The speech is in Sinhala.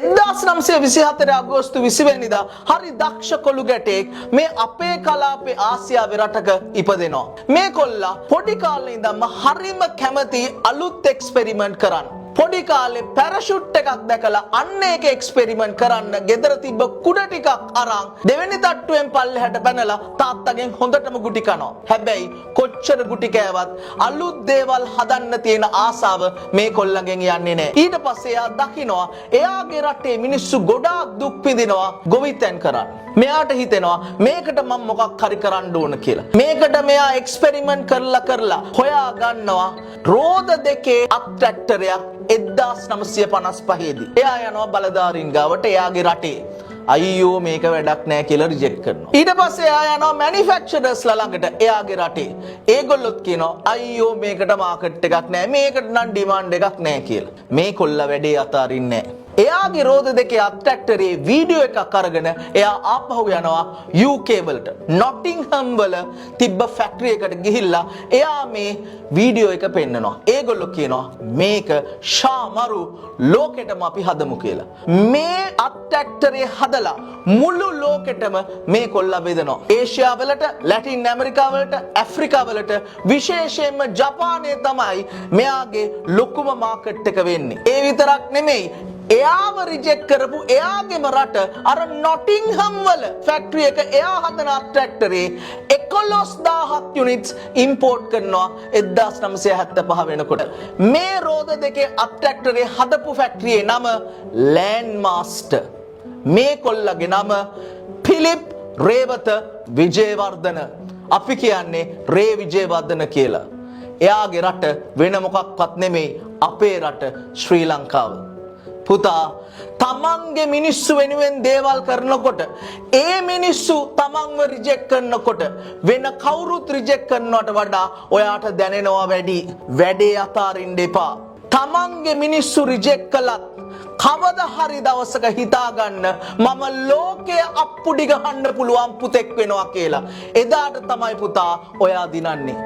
1924 අගෝස්තු 20 වෙනිදා හරි දක්ෂ කොළු ගැටෙක් මේ අපේ කලාපේ ආසියාවේ රටක ඉපදෙනවා. මේ කොල්ලා පොඩි කාලේ ඉඳන්ම හරිම කැමති අලුත් එක්ස්පෙරිමන්ට් කරන්න. පොඩි කාලේ පැරෂුට් එකක් දැකලා අන්න ඒක එක්ස්පෙරිමන්ට් කරන්න ගෙදර තිබ්බ කුඩ ටිකක් අරන් දෙවෙනි තට්ටුවෙන් පල්ලෙහාට පැනලා තාත්තගෙන් හොඳටම ගුටි කනවා. හැබැයි කොච්චර ගුටි කෑවත් අලුත් දේවල් හදන්න තියෙන ආසාව මේ කොල්ලගෙන් යන්නේ නැහැ. ඊට පස්සේ එයා දකිනවා එයාගේ රටේ මිනිස්සු ගොඩාක් දුක් විඳිනවා ගොවිතැන් කරන්න. මෙයාට හිතෙනවා මේකට මම මොකක් හරි කරන්න ඕන කියලා. මේකට මෙයා එක්ස්පෙරිමන්ට් කරලා හොයා ගන්නවා රෝද දෙකේ අත්‍රැක්ටරයක් 1955 දී. එයා යනවා බලධාරීන් ගාවට එයාගේ රටේ. අයියෝ මේක වැඩක් නෑ කියලා රිජෙක්ට් කරනවා. ඊට පස්සේ එයා යනවා මැනුෆැක්චරර්ස්ලා ළඟට එයාගේ රටේ. ඒගොල්ලොත් කියනවා අයියෝ මේකට මාකට් එකක් නෑ. මේකට නම් ඩිමාන්ඩ් එකක් නෑ කියලා. මේ කොල්ලා වැඩේ අතාරින්නේ නෑ. එයාගේ රෝද දෙකේ අත්‍රැක්ටරේ වීඩියෝ එකක් අරගෙන එයා ආපහු යනවා UK වලට. නොටින්හම් වල තිබ්බ ෆැක්ටරි එකට ගිහිල්ලා එයා මේ වීඩියෝ එක පෙන්නනවා. ඒගොල්ලෝ කියනවා මේක ශාමරු ලෝකෙටම අපි හදමු කියලා. මේ අත්‍රැක්ටරේ හදලා මුළු ලෝකෙටම මේ කොල්ලා බෙදනවා. ඒෂියා වලට, ලැටින් ඇමරිකා වලට, ඇෆ්‍රිකා වලට, විශේෂයෙන්ම ජපානයේ තමයි මෙයාගේ ලොකුම මාකට් එක වෙන්නේ. ඒ විතරක් නෙමෙයි එයාව රිජෙක්ට් කරපු එයාගේම රට අර නොටින්හම් වල ෆැක්ටරි එක එයා හදන අත්‍රැක්ටරේ 11000ක් යුනිට්ස් ඉම්පෝට් කරනවා 1975 වෙනකොට. මේ රෝද දෙකේ අත්‍රැක්ටරේ හදපු ෆැක්ටරියේ නම ලෑන්ඩ්මාස්ටර්. මේ කොල්ලගේ නම ෆිලිප් රේවත විජේවර්ධන. අපි කියන්නේ රේ විජේවර්ධන කියලා. එයාගේ රට වෙන මොකක්වත් නෙමෙයි අපේ රට ශ්‍රී ලංකාව. පුතා තමන්ගේ මිනිස්සු වෙනුවෙන් දේවල් කරනකොට ඒ මිනිස්සු තමන්ව රිජෙක්ට් කරනකොට වෙන කවුරුත් රිජෙක්ට් කරනවට වඩා ඔයාට දැනෙනවා වැඩේ අතාරින්න එපා. තමන්ගේ මිනිස්සු රිජෙක්ට් කළත් කවදා හරි දවසක හිතාගන්න මම ලෝකයේ අප්පුඩි ගහන්න පුළුවන් පුතෙක් වෙනවා කියලා. එදාට තමයි පුතා ඔයා දිනන්නේ.